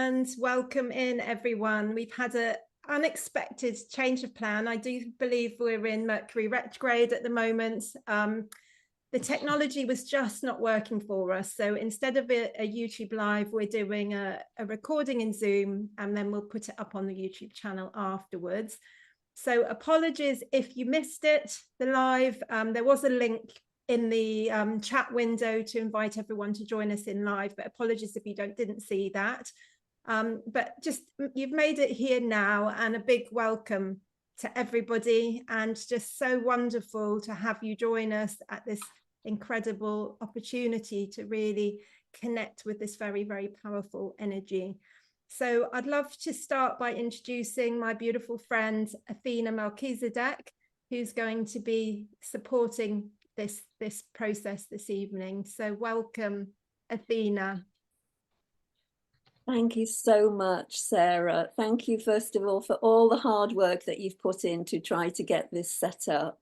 and welcome in, everyone. We've had an unexpected change of plan. I do believe we're in Mercury retrograde at the moment. The technology was just not working for us. So instead of a YouTube live, we're doing a recording in Zoom, and then we'll put it up on the YouTube channel afterwards. So apologies if you missed it, the live. There was a link in the chat window to invite everyone to join us in live, but apologies if you didn't see that. But just, you've made it here now, and a big welcome to everybody, and just so wonderful to have you join us at this incredible opportunity to really connect with this very, very powerful energy. So I'd love to start by introducing my beautiful friend, Athena Melchizedek, who's going to be supporting this process this evening. So welcome, Athena. Thank you so much, Sarah. Thank you, first of all, for all the hard work that you've put in to try to get this set up.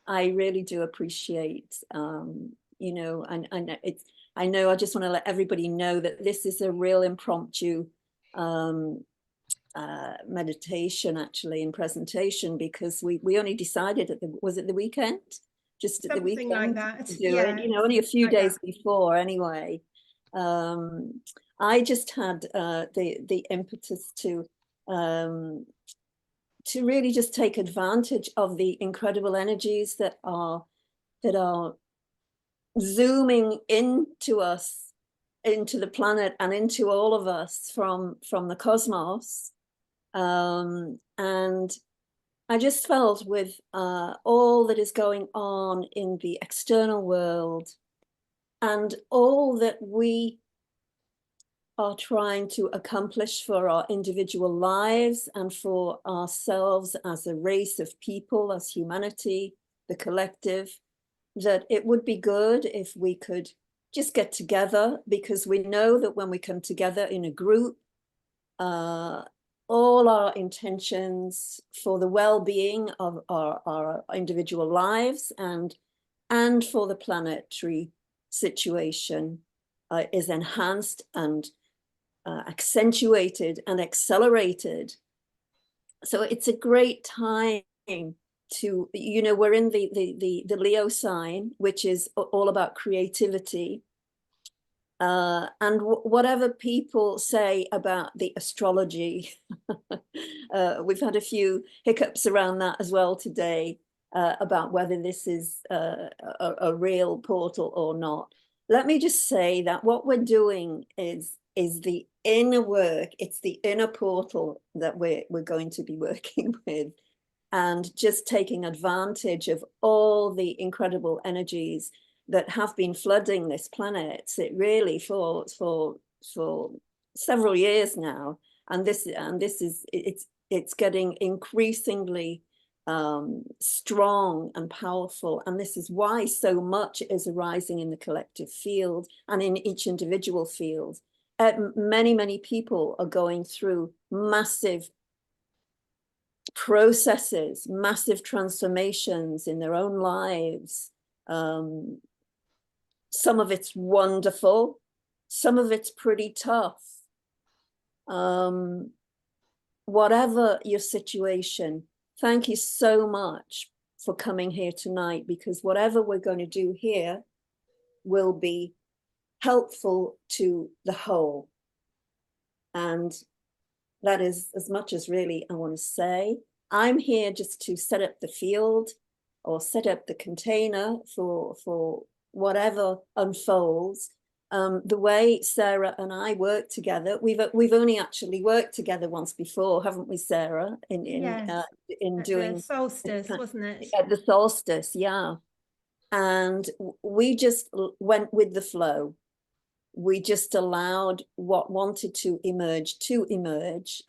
I really do appreciate, you know, and I know I just want to let everybody know that this is a real impromptu meditation, actually, in presentation, because we only decided at was it the weekend? Just at the weekend like that. to do it, you know, only a few days before anyway. I just had the impetus to really just take advantage of the incredible energies that are zooming into us, into the planet, and into all of us from the cosmos. And I just felt with all that is going on in the external world and all that we are trying to accomplish for our individual lives and for ourselves as a race of people, as humanity, the collective, that it would be good if we could just get together, because we know that when we come together in a group, all our intentions for the well-being of our individual lives and for the planetary situation is enhanced and accentuated and accelerated. So it's a great time to, you know, we're in the Leo sign, which is all about creativity. And whatever people say about the astrology, we've had a few hiccups around that as well today, about whether this is a real portal or not. Let me just say that what we're doing is the inner work. It's the inner portal that we're going to be working with, and just taking advantage of all the incredible energies that have been flooding this planet, it really for several years now, and this is it's getting increasingly strong and powerful, and this is why so much is arising in the collective field and in each individual field. Many people are going through massive processes, massive transformations in their own lives. Some of it's wonderful, some of it's pretty tough. Whatever your situation, thank you so much for coming here tonight, because whatever we're going to do here will be helpful to the whole. And that is as much as really I want to say. I'm here just to set up the field or set up the container for whatever unfolds. The way Sarah and I work together, we've only actually worked together once before, haven't we, Sarah? In doing the solstice, wasn't it? At the solstice, yeah. And we just went with the flow. We just allowed what wanted to emerge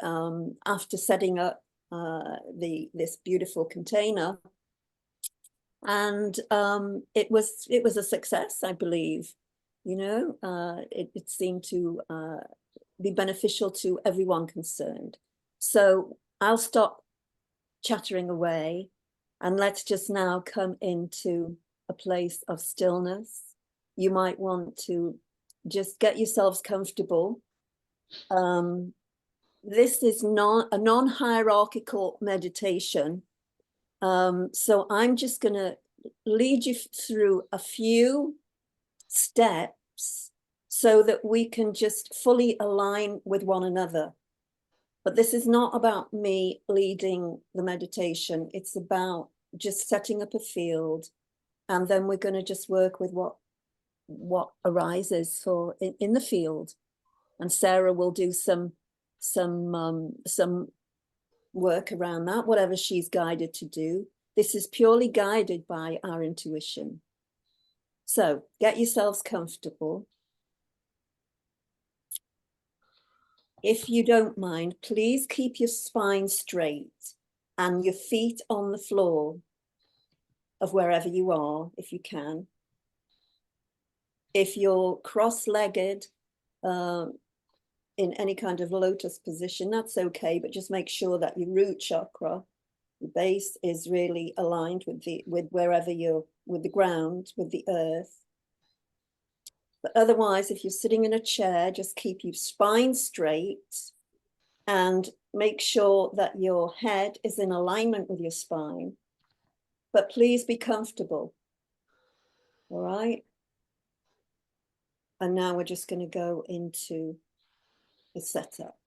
after setting up this beautiful container. And it was a success, I believe. You know, it seemed to be beneficial to everyone concerned. So I'll stop chattering away, and let's just now come into a place of stillness. You might want to just get yourselves comfortable This is not a non-hierarchical meditation. So I'm just going to lead you through a few steps so that we can just fully align with one another. But this is not about me leading the meditation. It's about just setting up a field, and then we're going to just work with what arises for in the field. And Sarah will do some work around that, whatever she's guided to do. This is purely guided by our intuition. So get yourselves comfortable. If you don't mind, please keep your spine straight and your feet on the floor of wherever you are, if you can. If you're cross-legged in any kind of lotus position, that's okay, but just make sure that your root chakra, the base, is really aligned with wherever you're, with the ground, with the earth. But otherwise, if you're sitting in a chair, just keep your spine straight and make sure that your head is in alignment with your spine. But please be comfortable. All right. And now we're just going to go into the setup.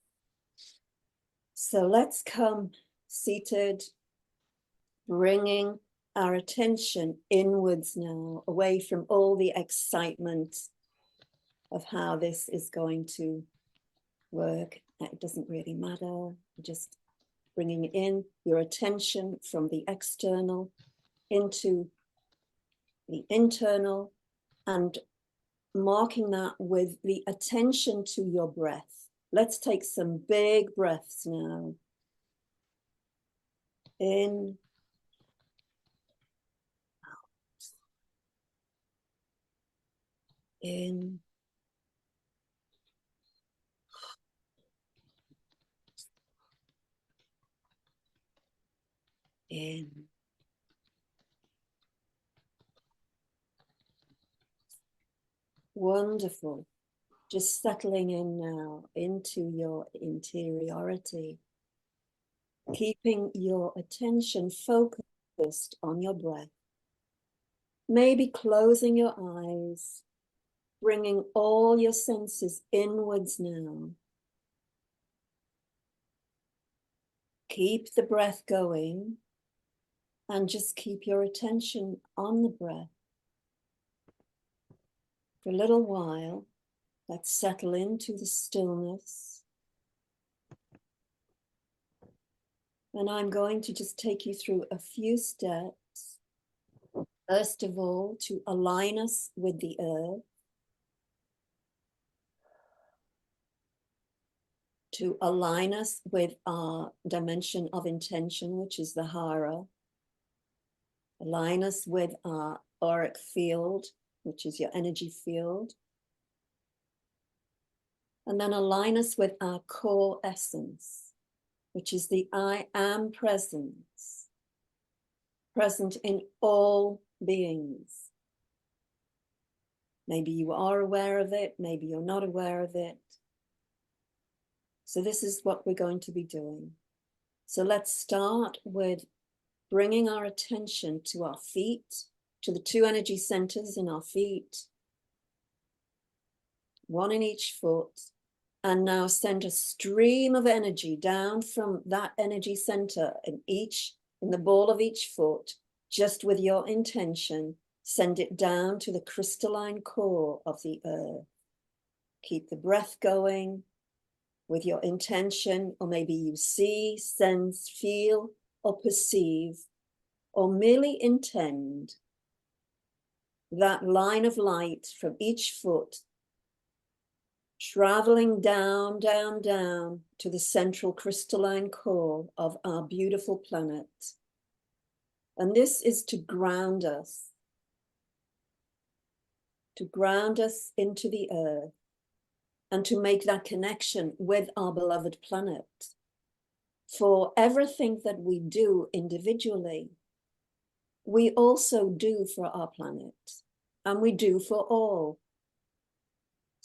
So let's come seated, bringing our attention inwards now, away from all the excitement of how this is going to work. It doesn't really matter. Just bringing in your attention from the external into the internal and marking that with the attention to your breath. Let's take some big breaths now. In, out. In, in. Wonderful. Just settling in now into your interiority, keeping your attention focused on your breath. Maybe closing your eyes, bringing all your senses inwards now. Keep the breath going and just keep your attention on the breath. For a little while, let's settle into the stillness. And I'm going to just take you through a few steps. First of all, to align us with the earth. To align us with our dimension of intention, which is the Hara. Align us with our auric field, which is your energy field. And then align us with our core essence, which is the I am presence, present in all beings. Maybe you are aware of it, maybe you're not aware of it. So this is what we're going to be doing. So let's start with bringing our attention to our feet, to the two energy centers in our feet, one in each foot, and now send a stream of energy down from that energy center in the ball of each foot, just with your intention, send it down to the crystalline core of the earth. Keep the breath going with your intention, or maybe you see, sense, feel, or perceive, or merely intend that line of light from each foot traveling down, down, down to the central crystalline core of our beautiful planet. And this is to ground us into the earth and to make that connection with our beloved planet. For everything that we do individually, we also do for our planet, and we do for all.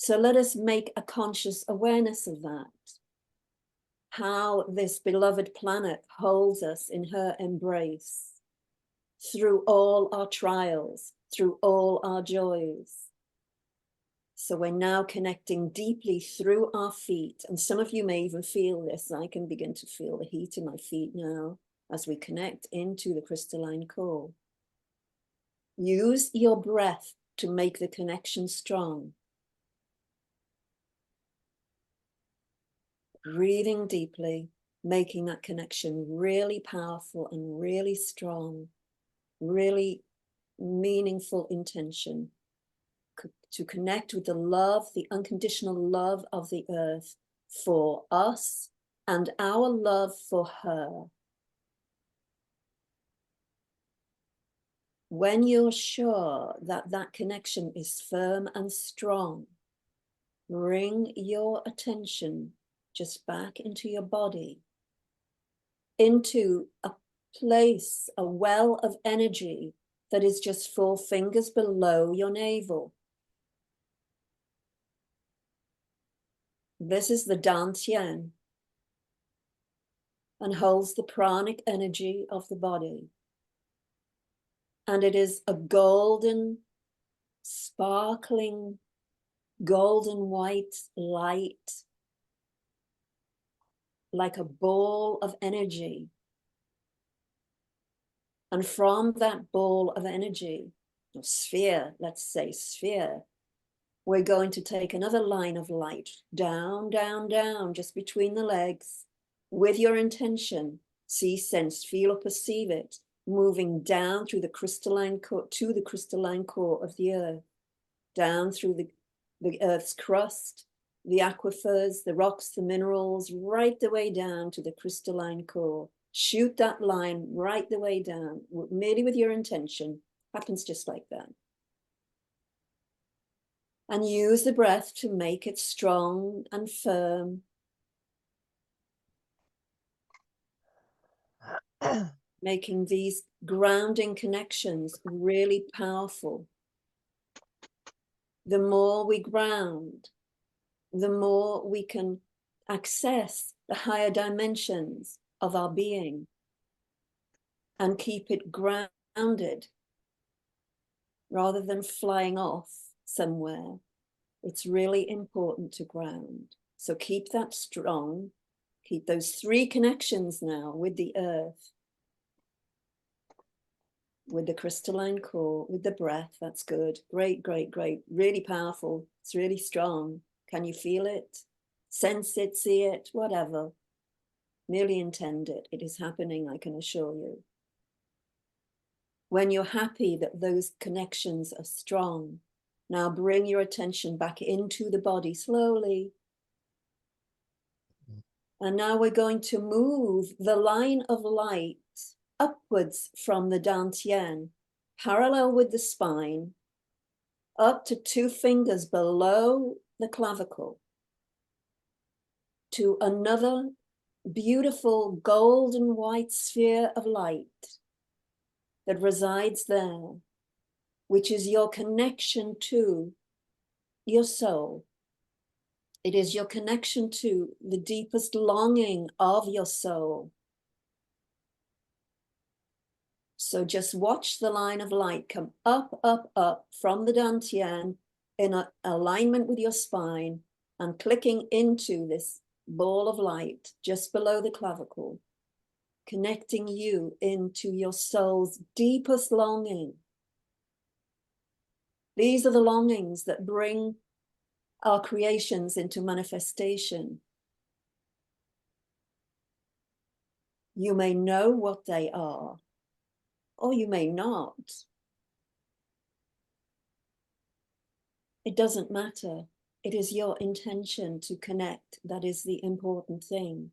So let us make a conscious awareness of that. How this beloved planet holds us in her embrace through all our trials, through all our joys. So we're now connecting deeply through our feet. And some of you may even feel this. I can begin to feel the heat in my feet now as we connect into the crystalline core. Use your breath to make the connection strong. Breathing deeply, making that connection really powerful and really strong, really meaningful intention to connect with the love, the unconditional love of the earth for us and our love for her. When you're sure that that connection is firm and strong, bring your attention just back into your body, into a place, a well of energy that is just 4 fingers below your navel. This is the dantian and holds the pranic energy of the body. And it is a golden, sparkling, golden white light, like a ball of energy. And from that ball of energy, or sphere, let's say sphere, we're going to take another line of light down, down, down, just between the legs, with your intention, see, sense, feel, or perceive it, moving down through the crystalline core, to the crystalline core of the earth, down through the earth's crust, the aquifers, the rocks, the minerals, right the way down to the crystalline core. Shoot that line right the way down, merely with your intention. Happens just like that. And use the breath to make it strong and firm. Making these grounding connections really powerful. The more we ground, the more we can access the higher dimensions of our being and keep it grounded rather than flying off somewhere. It's really important to ground. So keep that strong. Keep those 3 connections now with the earth, with the crystalline core, with the breath. That's good. Great, great, great. Really powerful. It's really strong. Can you feel it? Sense it, see it, whatever. Merely intend it. It is happening, I can assure you. When you're happy that those connections are strong, now bring your attention back into the body slowly. And now we're going to move the line of light upwards from the dantian, parallel with the spine, up to 2 fingers below the clavicle, to another beautiful golden white sphere of light that resides there, which is your connection to your soul. It is your connection to the deepest longing of your soul. So just watch the line of light come up, up, up from the dantian in alignment with your spine and clicking into this ball of light just below the clavicle, connecting you into your soul's deepest longing. These are the longings that bring our creations into manifestation. You may know what they are, or you may not. It doesn't matter. It is your intention to connect that is the important thing.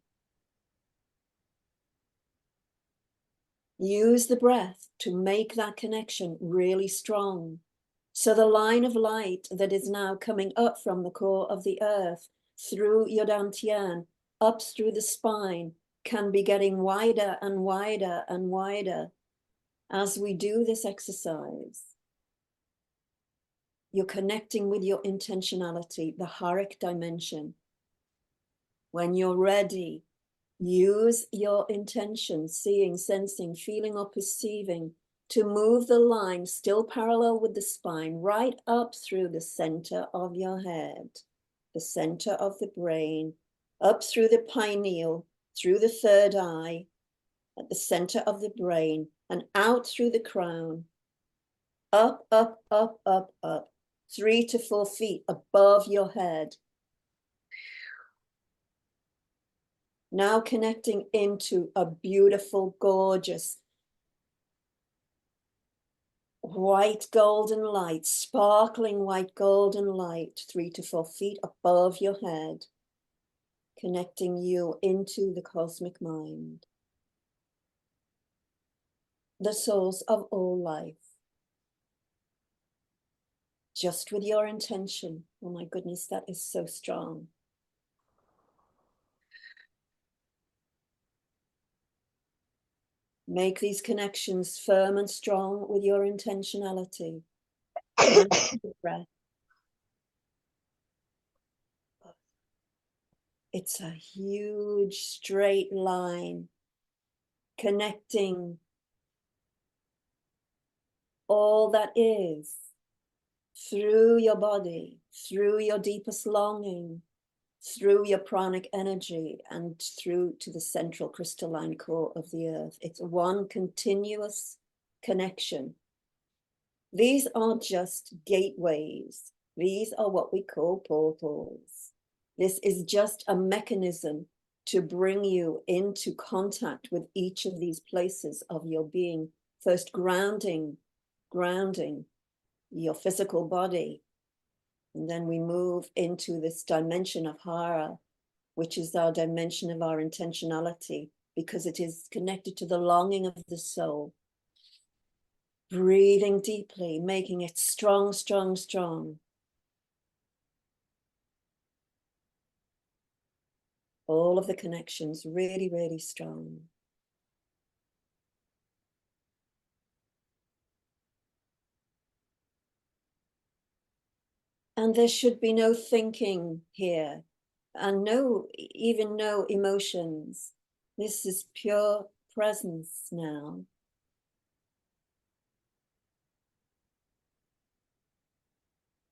Use the breath to make that connection really strong. So the line of light that is now coming up from the core of the earth, through your dantian, up through the spine, can be getting wider and wider and wider as we do this exercise. You're connecting with your intentionality, the Haric dimension. When you're ready, use your intention, seeing, sensing, feeling, or perceiving, to move the line still parallel with the spine right up through the center of your head, the center of the brain, up through the pineal, through the third eye, at the center of the brain, and out through the crown, up, up, up, up, up, 3 to 4 feet above your head. Now connecting into a beautiful, gorgeous, white golden light, sparkling white golden light, 3 to 4 feet above your head, connecting you into the cosmic mind, the source of all life. Just with your intention. Oh my goodness, that is so strong. Make these connections firm and strong with your intentionality. And the breath. It's a huge straight line connecting all that is through your body, through your deepest longing, through your pranic energy, and through to the central crystalline core of the earth. It's one continuous connection. These are just gateways. These are what we call portals. This is just a mechanism to bring you into contact with each of these places of your being. First grounding your physical body. And then we move into this dimension of Hara, which is our dimension of our intentionality, because it is connected to the longing of the soul. Breathing deeply, making it strong, strong, strong. All of the connections really, really strong. And there should be no thinking here, and even no emotions. This is pure presence now.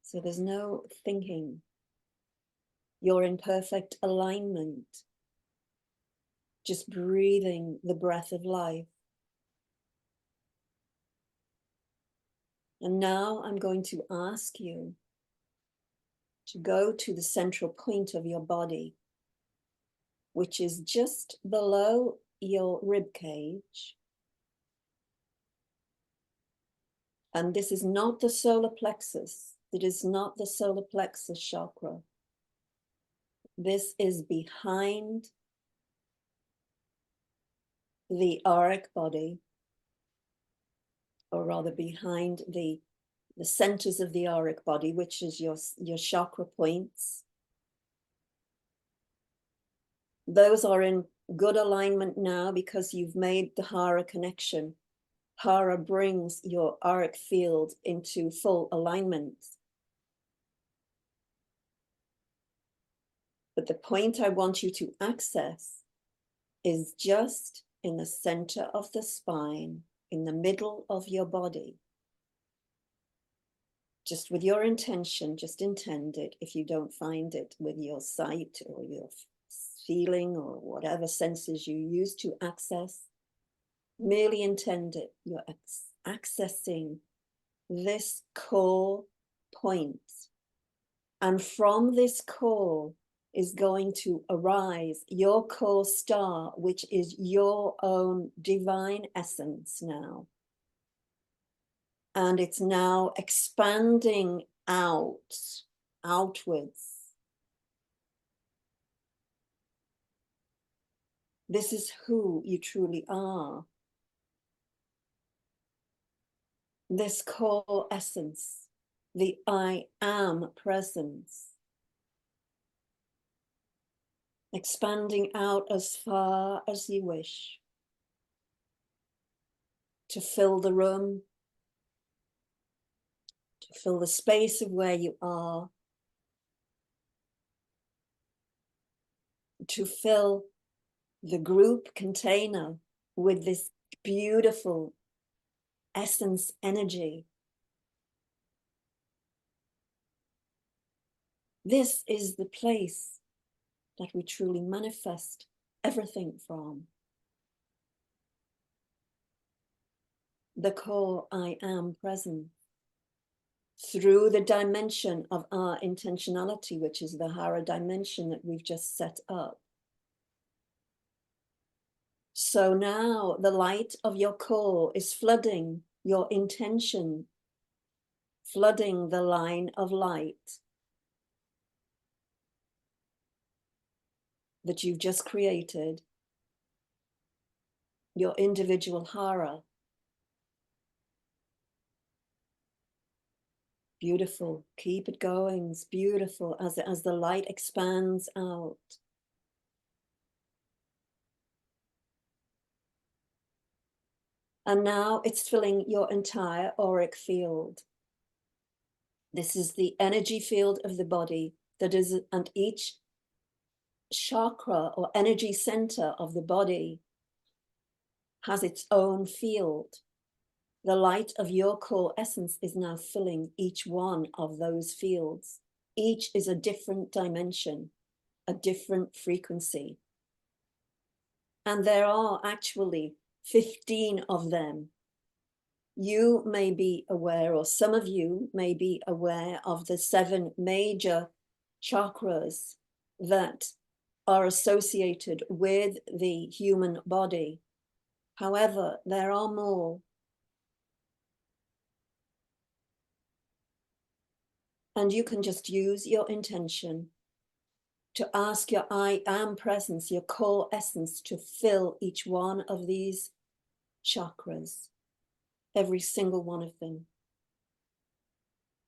So there's no thinking. You're in perfect alignment. Just breathing the breath of life. And now I'm going to ask you to go to the central point of your body, which is just below your rib cage. And this is not the solar plexus. It is not the solar plexus chakra. This is behind the auric body, or rather behind the centers of the auric body, which is your chakra points. Those are in good alignment now because you've made the Hara connection. Hara brings your auric field into full alignment. But the point I want you to access is just in the center of the spine, in the middle of your body. Just with your intention, just intend it. If you don't find it with your sight or your feeling or whatever senses you use to access, merely intend it. You're accessing this core point. And from this core is going to arise your core star, which is your own divine essence now. And it's now expanding outwards. This is who you truly are. This core essence, the I am presence. Expanding out as far as you wish to fill the room, to fill the space of where you are, to fill the group container with this beautiful essence energy. This is the place that we truly manifest everything from. The core I am present through the dimension of our intentionality, which is the Hara dimension that we've just set up. So now the light of your core is flooding your intention, flooding the line of light that you've just created, your individual Hara. Beautiful. Keep it going. It's beautiful as the light expands out. And now it's filling your entire auric field. This is the energy field of the body that is, and each chakra or energy center of the body has its own field. The light of your core essence is now filling each one of those fields. Each is a different dimension, a different frequency. And there are actually 15 of them. You may be aware, or some of you may be aware of the 7 major chakras that are associated with the human body. However, there are more. And you can just use your intention to ask your I am presence, your core essence, to fill each one of these chakras. Every single one of them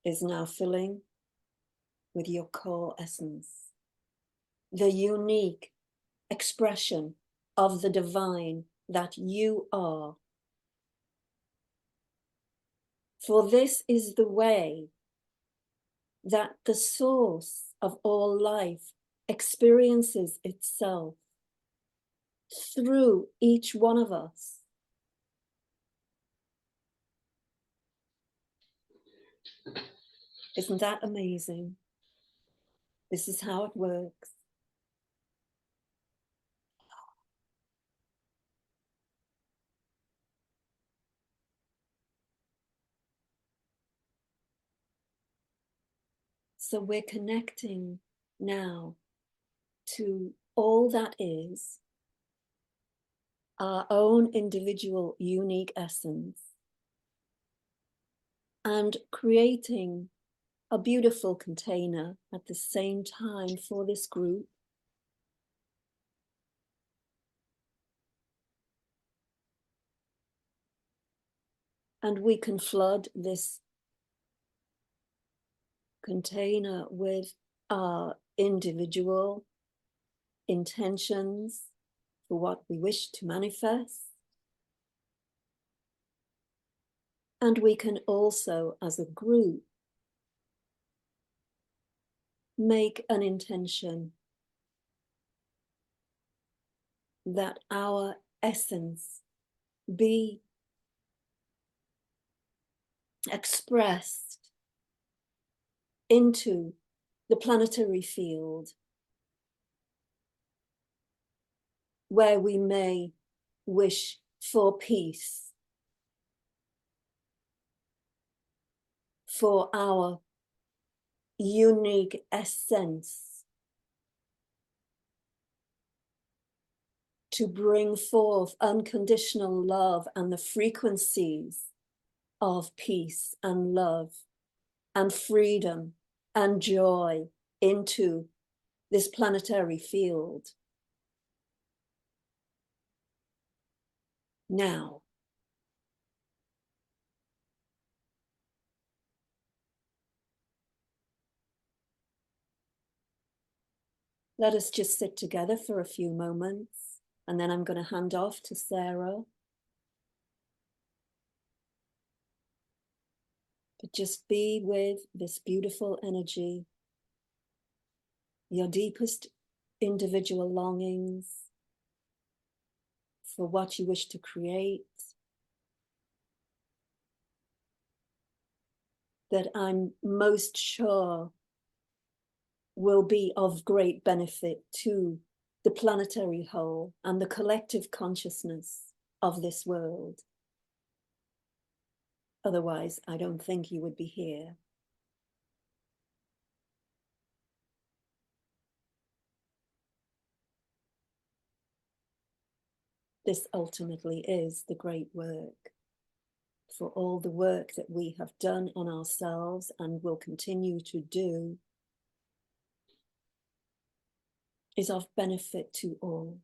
is now filling with your core essence, the unique expression of the divine that you are. For this is the way that the source of all life experiences itself through each one of us. Isn't that amazing? This is how it works. So we're connecting now to all that is our own individual unique essence and creating a beautiful container at the same time for this group. And we can flood this container with our individual intentions for what we wish to manifest. And we can also, as a group, make an intention that our essence be expressed into the planetary field, where we may wish for peace, for our unique essence to bring forth unconditional love and the frequencies of peace and love and freedom and joy into this planetary field. Now, let us just sit together for a few moments, and then I'm going to hand off to Sarah. But just be with this beautiful energy, your deepest individual longings for what you wish to create, that I'm most sure will be of great benefit to the planetary whole and the collective consciousness of this world. Otherwise, I don't think you would be here. This ultimately is the great work. For all the work that we have done on ourselves and will continue to do is of benefit to all.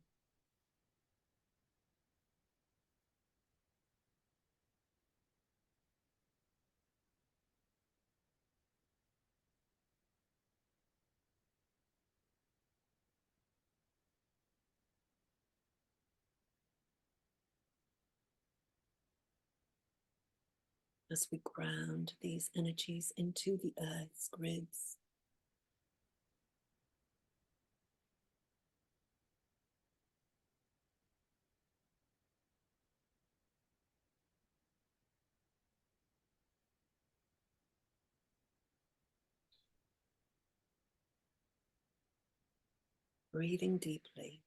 As we ground these energies into the earth's grids, breathing deeply.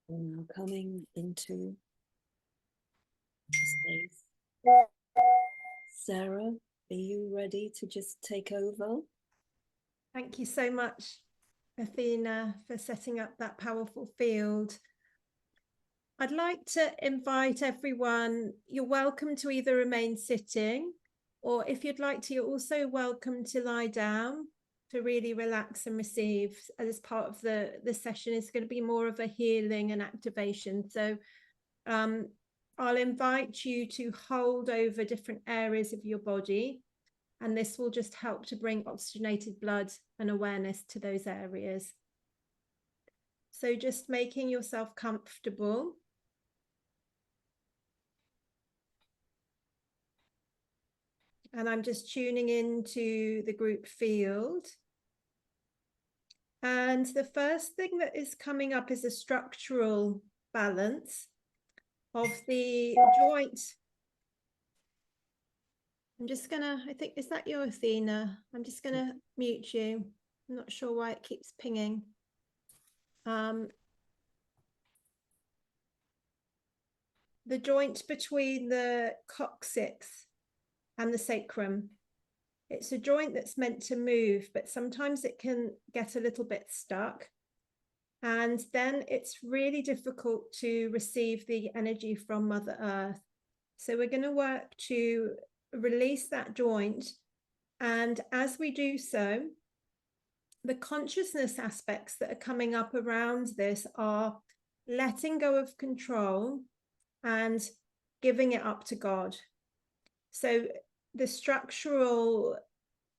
And now coming into space. Sarah, are you ready to just take over? Thank you so much, Athena, for setting up that powerful field. I'd like to invite everyone, you're welcome to either remain sitting, or if you'd like to, you're also welcome to lie down to really relax and receive. As part of the session, it's going to be more of a healing and activation. So I'll invite you to hold over different areas of your body, and this will just help to bring oxygenated blood and awareness to those areas. So just making yourself comfortable. And I'm just tuning into the group field. And the first thing that is coming up is a structural balance of the joint. I'm just gonna, I think, is that you, Athena? I'm just gonna mute you. I'm not sure why it keeps pinging. The joint between the coccyx and the sacrum. It's a joint that's meant to move, but sometimes it can get a little bit stuck. And then it's really difficult to receive the energy from Mother Earth. So we're going to work to release that joint. And as we do so, the consciousness aspects that are coming up around this are letting go of control and giving it up to God. So the structural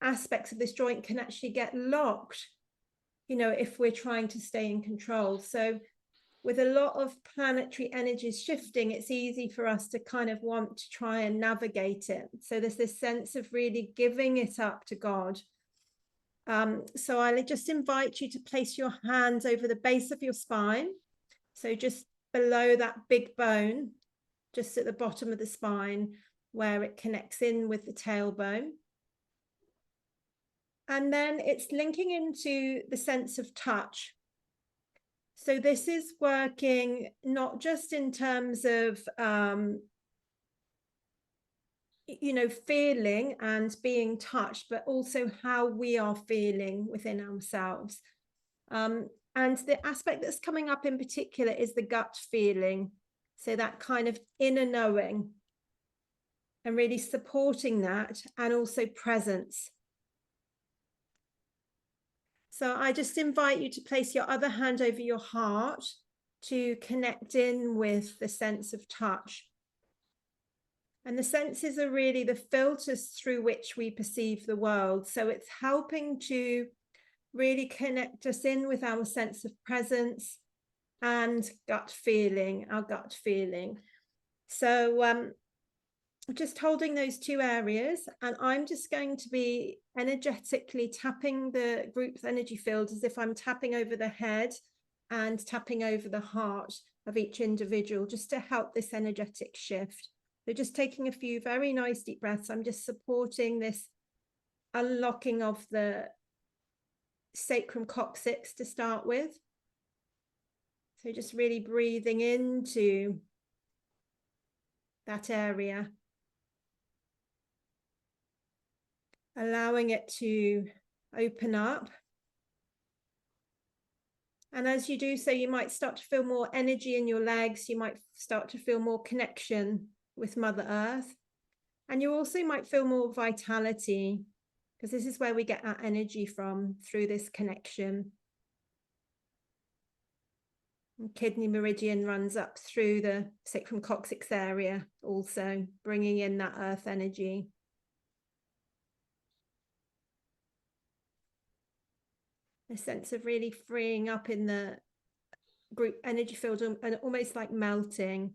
aspects of this joint can actually get locked, you know, if we're trying to stay in control. So with a lot of planetary energies shifting, it's easy for us to kind of want to try and navigate it. So there's this sense of really giving it up to God. So I just invite you to place your hands over the base of your spine. So just below that big bone, just at the bottom of the spine, where it connects in with the tailbone. And then it's linking into the sense of touch. So this is working not just in terms of, you know, feeling and being touched, but also how we are feeling within ourselves. And the aspect that's coming up in particular is the gut feeling. So that kind of inner knowing, and really supporting that, and also presence. So I just invite you to place your other hand over your heart to connect in with the sense of touch. And the senses are really the filters through which we perceive the world. So it's helping to really connect us in with our sense of presence and gut feeling, our gut feeling. So just holding those two areas, and I'm just going to be energetically tapping the group's energy field as if I'm tapping over the head and tapping over the heart of each individual, just to help this energetic shift. So just taking a few very nice deep breaths. I'm just supporting this unlocking of the sacrum coccyx to start with. So just really breathing into that area, allowing it to open up. And as you do so, you might start to feel more energy in your legs. You might start to feel more connection with Mother Earth. And you also might feel more vitality, because this is where we get our energy from, through this connection. And kidney meridian runs up through the sacrum coccyx area, also bringing in that earth energy. A sense of really freeing up in the group energy field, and almost like melting.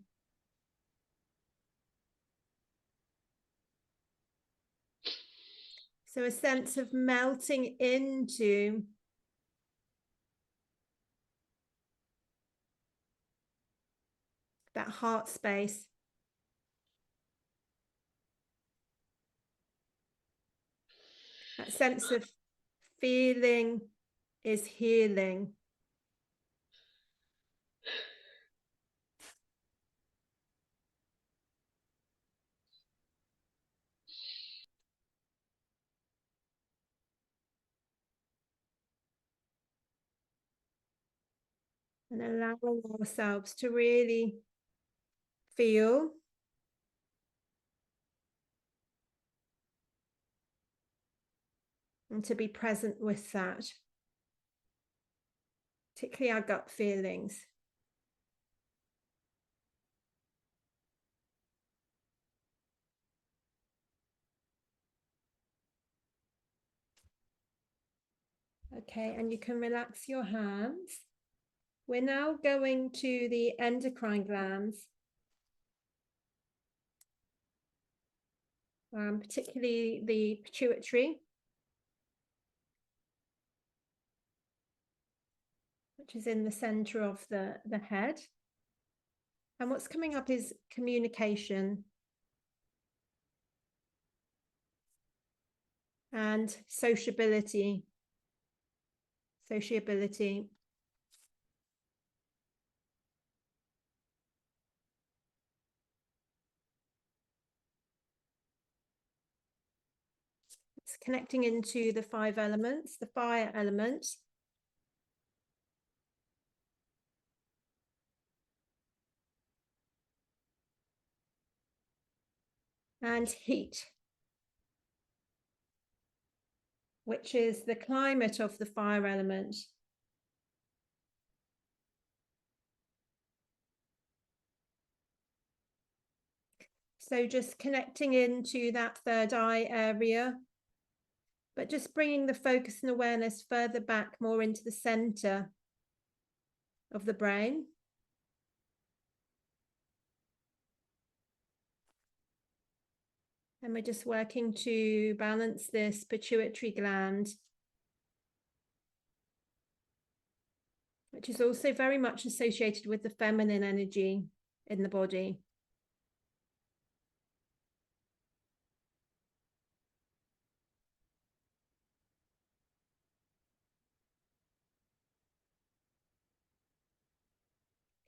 So a sense of melting into that heart space. That sense of feeling is healing. And allowing ourselves to really feel and to be present with that, particularly our gut feelings. Okay, and you can relax your hands. We're now going to the endocrine glands, particularly the pituitary, which is in the center of the head. And what's coming up is communication and sociability. Sociability. It's connecting into the 5 elements, the fire element, and heat, which is the climate of the fire element. So just connecting into that third eye area, but just bringing the focus and awareness further back, more into the center of the brain. And we're just working to balance this pituitary gland, which is also very much associated with the feminine energy in the body.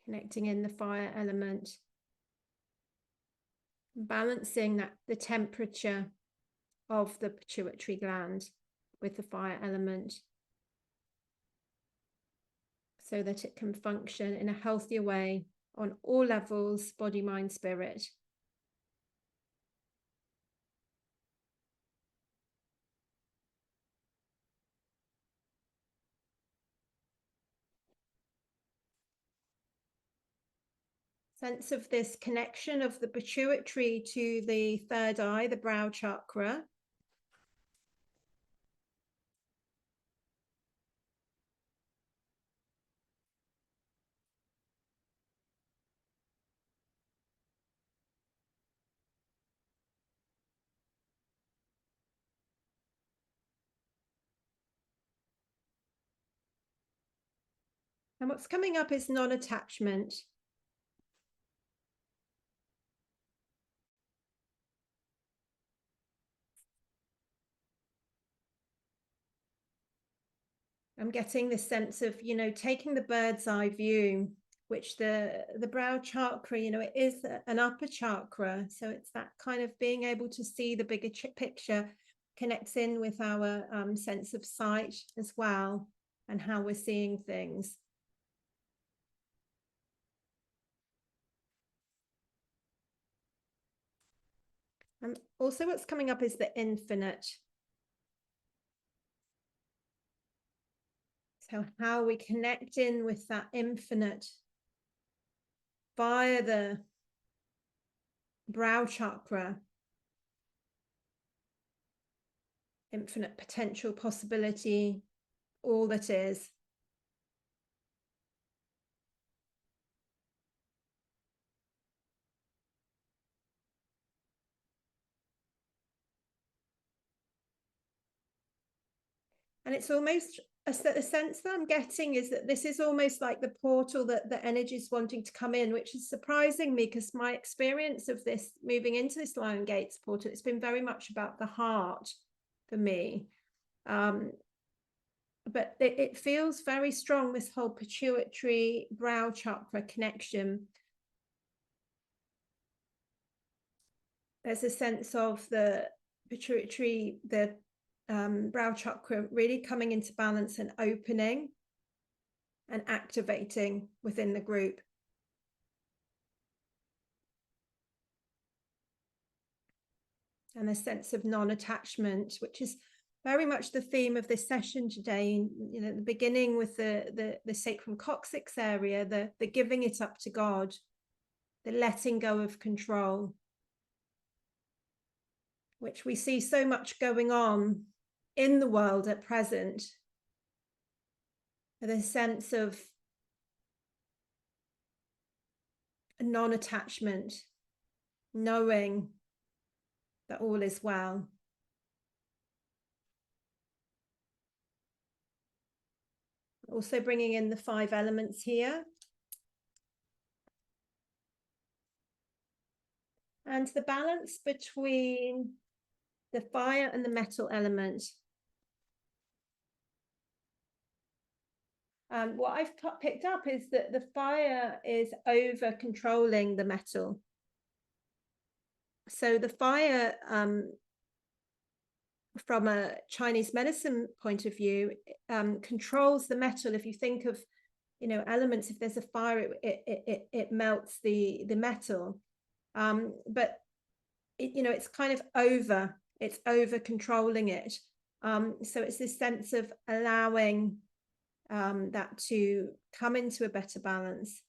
Connecting in the fire element, balancing that the temperature of the pituitary gland with the fire element, so that it can function in a healthier way on all levels, body, mind, spirit. Sense of this connection of the pituitary to the third eye, the brow chakra. And what's coming up is non-attachment. I'm getting this sense of, you know, taking the bird's eye view, which the brow chakra, you know, it is an upper chakra. So it's that kind of being able to see the bigger picture, connects in with our sense of sight as well, and how we're seeing things. And also what's coming up is the infinite. So how we connect in with that infinite via the brow chakra. Infinite potential, possibility, all that is. And it's almost a sense that I'm getting is that this is almost like the portal that the energy is wanting to come in, which is surprising me, because my experience of this moving into this Lionsgate Portal, it's been very much about the heart for me. But it feels very strong, this whole pituitary brow chakra connection. There's a sense of the pituitary, the brow chakra really coming into balance and opening and activating within the group. And a sense of non-attachment, which is very much the theme of this session today. You know, the beginning with the sacrum coccyx area, the giving it up to God, the letting go of control, which we see so much going on in the world at present. The sense of non-attachment, knowing that all is well. Also bringing in the 5 elements here. And the balance between the fire and the metal element. What I've picked up is that the fire is over controlling the metal. So the fire, from a Chinese medicine point of view, controls the metal. If you think of, you know, elements, if there's a fire, it melts the metal. But it, you know, it's kind of over controlling it. So it's this sense of allowing that to come into a better balance.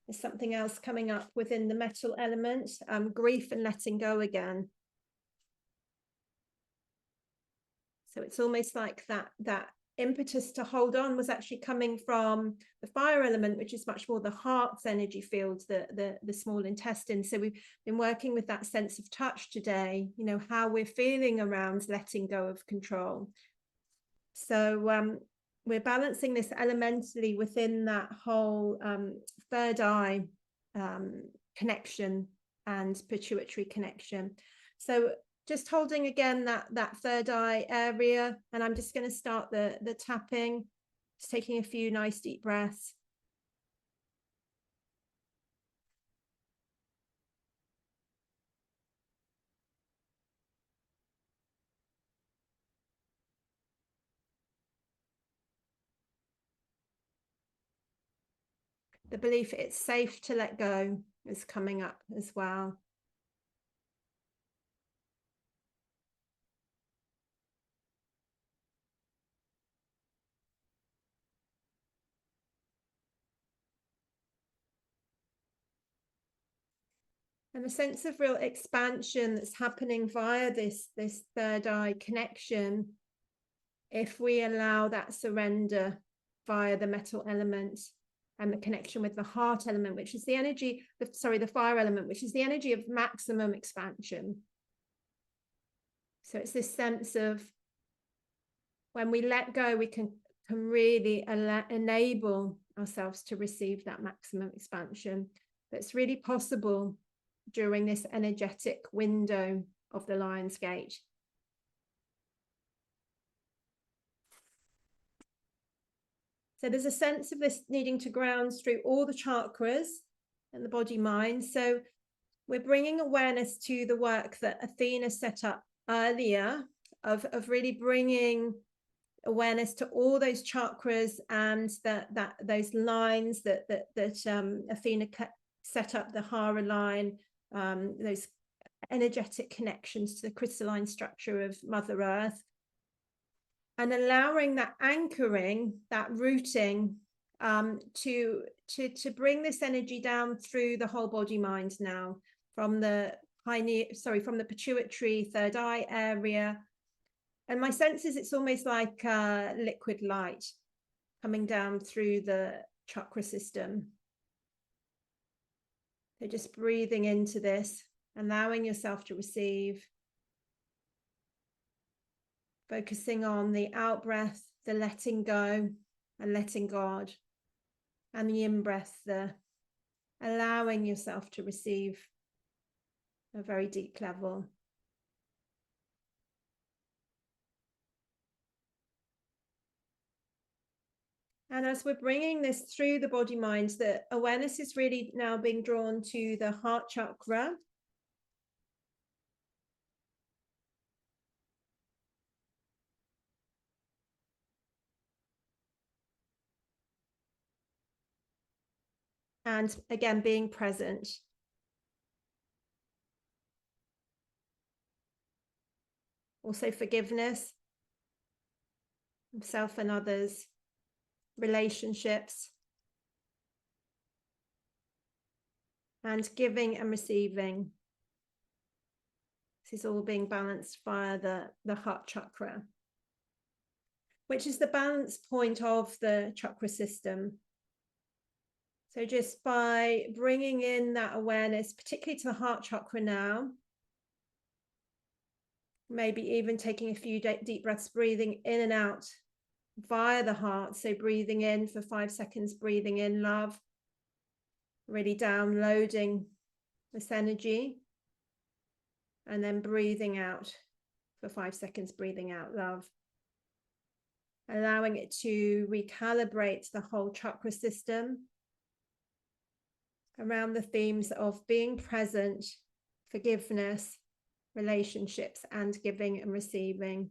There's something else coming up within the metal element, grief and letting go again. So it's almost like that impetus to hold on was actually coming from the fire element, which is much more the heart's energy field, the small intestine. So we've been working with that sense of touch today, you know, how we're feeling around letting go of control. So we're balancing this elementally within that whole third eye connection and pituitary connection. So just holding again that third eye area, and I'm just going to start the tapping, just taking a few nice deep breaths. The belief it's safe to let go is coming up as well. And a sense of real expansion that's happening via this third eye connection, if we allow that surrender via the metal element and the connection with the heart element, which is the energy, the fire element, which is the energy of maximum expansion. So it's this sense of when we let go, we can really enable ourselves to receive that maximum expansion. That's really possible during this energetic window of the Lionsgate. So there's a sense of this needing to ground through all the chakras and the body mind. So we're bringing awareness to the work that Athena set up earlier of really bringing awareness to all those chakras and those lines that Athena set up, the Hara line, those energetic connections to the crystalline structure of Mother Earth, and allowing that anchoring, that rooting, to bring this energy down through the whole body mind now, from the pituitary third eye area. And my sense is it's almost like liquid light coming down through the chakra system. So just breathing into this, allowing yourself to receive, focusing on the out breath, the letting go and letting God, and the in breath, the allowing yourself to receive a very deep level. And as we're bringing this through the body mind, the awareness is really now being drawn to the heart chakra. And again, being present. Also forgiveness of self and others, relationships, and giving and receiving. This is all being balanced via the heart chakra, which is the balance point of the chakra system. So just by bringing in that awareness, particularly to the heart chakra now, maybe even taking a few deep breaths, breathing in and out via the heart. So breathing in for 5 seconds, breathing in love, really downloading this energy, and then breathing out for 5 seconds, breathing out love, allowing it to recalibrate the whole chakra system around the themes of being present, forgiveness, relationships, and giving and receiving.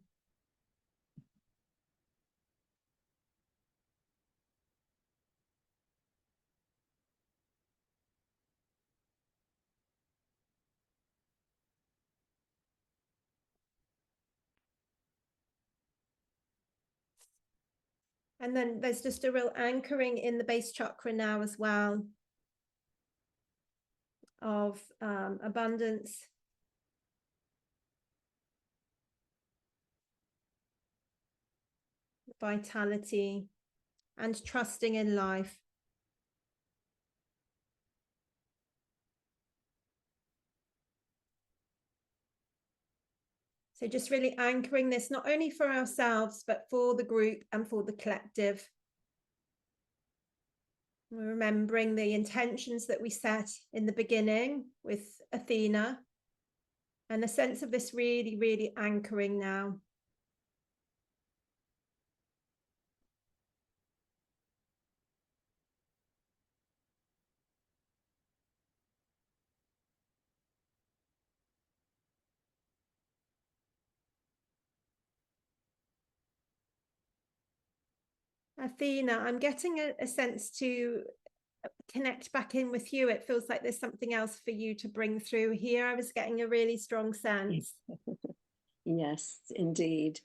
And then there's just a real anchoring in the base chakra now as well of abundance, vitality, and trusting in life. So just really anchoring this, not only for ourselves, but for the group and for the collective. We're remembering the intentions that we set in the beginning with Athena, and the sense of this really, really anchoring now. Athena, I'm getting a sense to connect back in with you. It feels like there's something else for you to bring through here. I was getting a really strong sense. Yes, indeed.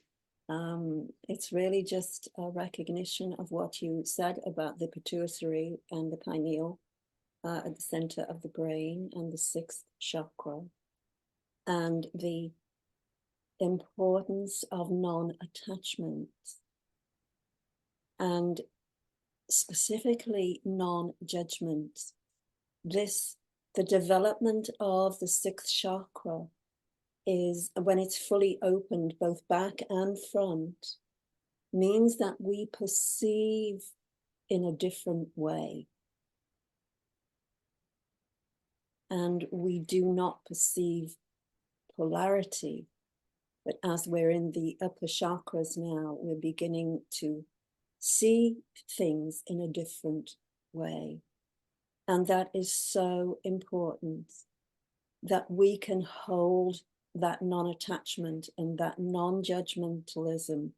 It's really just a recognition of what you said about the pituitary and the pineal at the center of the brain and the sixth chakra, and the importance of non-attachment, and specifically non-judgment. The development of the sixth chakra is, when it's fully opened, both back and front, means that we perceive in a different way. And we do not perceive polarity, but as we're in the upper chakras now, we're beginning to see things in a different way. And that is so important, that we can hold that non-attachment and that non-judgmentalism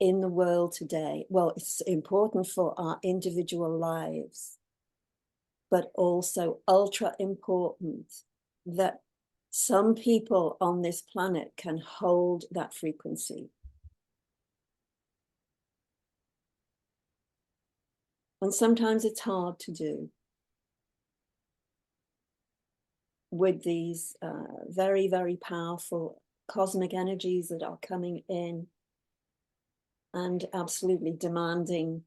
in the world today. Well, it's important for our individual lives, but also ultra important that some people on this planet can hold that frequency. And sometimes it's hard to do with these very, very powerful cosmic energies that are coming in and absolutely demanding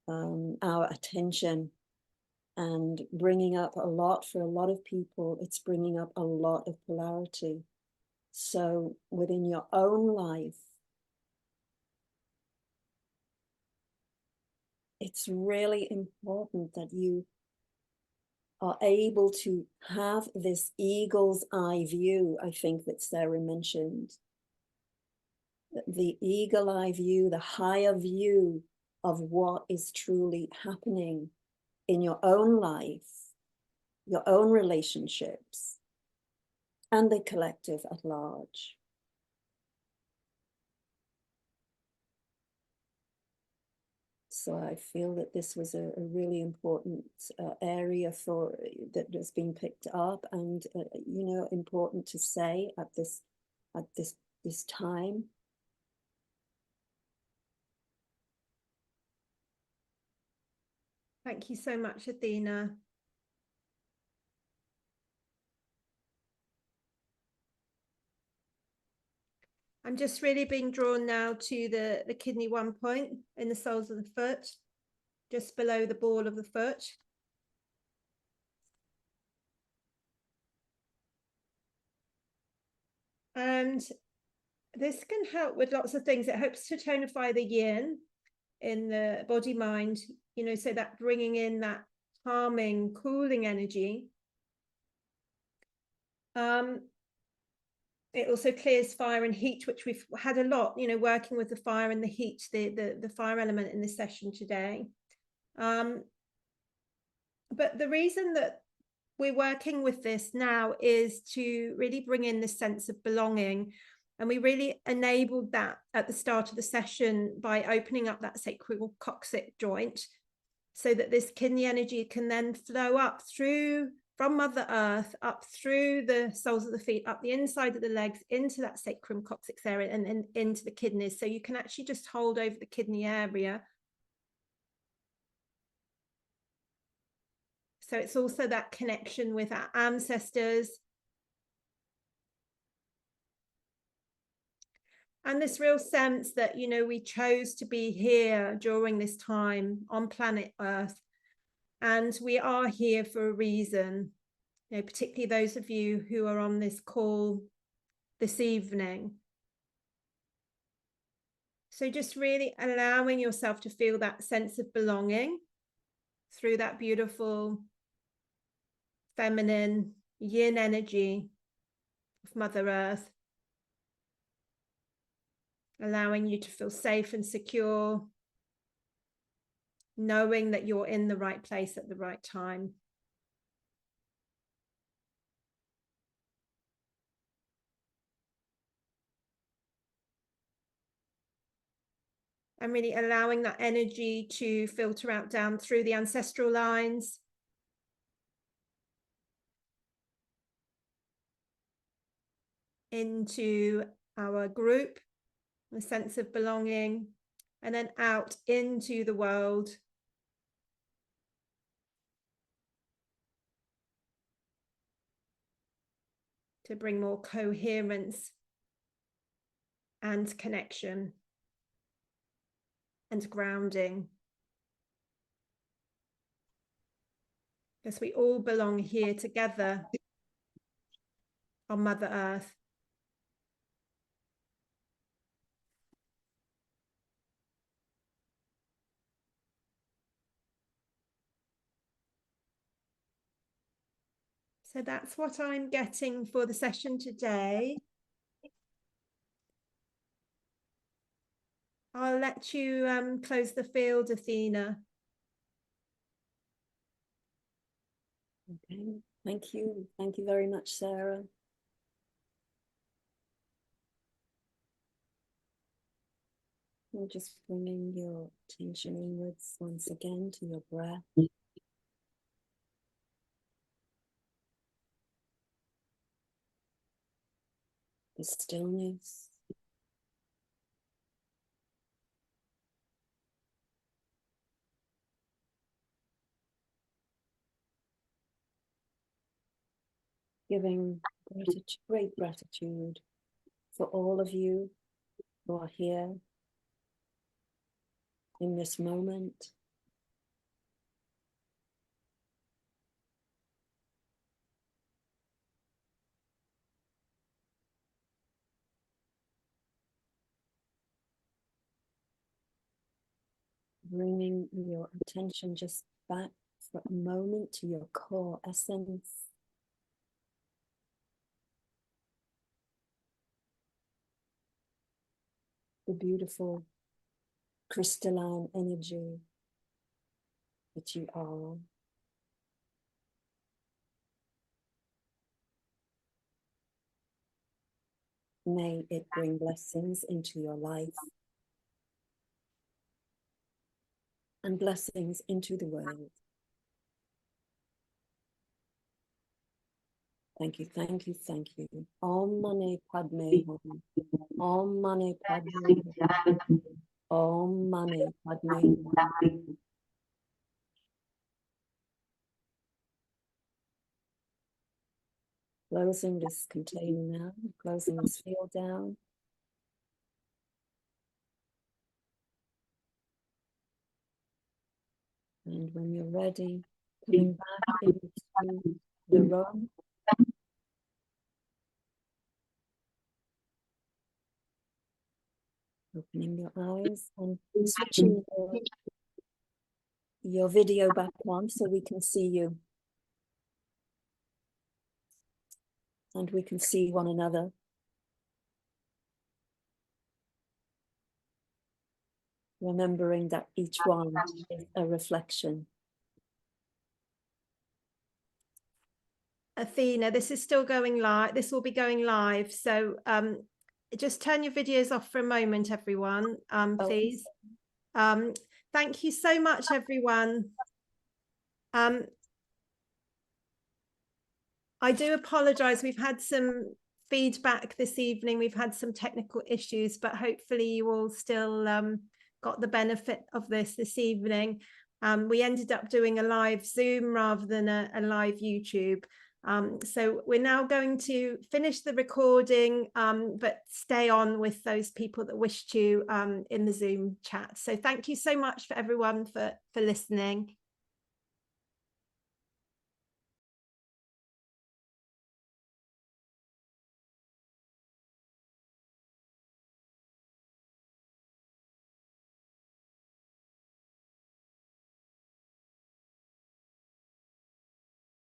our attention and bringing up a lot for a lot of people. It's bringing up a lot of polarity. So within your own life, it's really important that you are able to have this eagle's eye view, I think that Sarah mentioned. The eagle eye view, the higher view of what is truly happening in your own life, your own relationships, and the collective at large. So I feel that this was a really important area that has been picked up, and important to say at this time. Thank you so much, Athena. I'm just really being drawn now to the kidney 1 point in the soles of the foot, just below the ball of the foot. And this can help with lots of things. It helps to tonify the yin in the body mind, so that bringing in that calming, cooling energy. It also clears fire and heat, which we've had a lot, working with the fire and the heat, the fire element in this session today. But the reason that we're working with this now is to really bring in the sense of belonging. And we really enabled that at the start of the session by opening up that sacral coccyx joint, so that this kidney energy can then flow up through from Mother Earth, up through the soles of the feet, up the inside of the legs, into that sacrum coccyx area, and into the kidneys. So you can actually just hold over the kidney area. So it's also that connection with our ancestors. And this real sense that, we chose to be here during this time on planet Earth. And we are here for a reason, particularly those of you who are on this call this evening. So just really allowing yourself to feel that sense of belonging through that beautiful feminine yin energy of Mother Earth, allowing you to feel safe and secure, knowing that you're in the right place at the right time. And really allowing that energy to filter out down through the ancestral lines, into our group, a sense of belonging, and then out into the world. To bring more coherence and connection and grounding. Because we all belong here together on Mother Earth. So that's what I'm getting for the session today. I'll let you close the field, Athena. Okay, thank you. Thank you very much, Sarah. And just bringing your attention inwards once again to your breath. The stillness. Giving great gratitude for all of you who are here in this moment. Bringing your attention just back for a moment to your core essence. The beautiful crystalline energy that you are. May it bring blessings into your life and blessings into the world. Thank you, thank you, thank you. Om Mani Padme Hum. Om Mani Padme Hum. Om Mani Padme Hum. Closing this container now, closing this field down. And when you're ready, coming back into the room. Opening your eyes and switching your video back on so we can see you. And we can see one another. Remembering that each one is a reflection. Athena, this is still going live. This will be going live. So just turn your videos off for a moment, everyone, please. Thank you so much, everyone. I do apologize. We've had some feedback this evening. We've had some technical issues, but hopefully you all still got the benefit of this evening. We ended up doing a live Zoom rather than a live YouTube. So we're now going to finish the recording, but stay on with those people that wish to in the Zoom chat. So thank you so much for everyone for listening.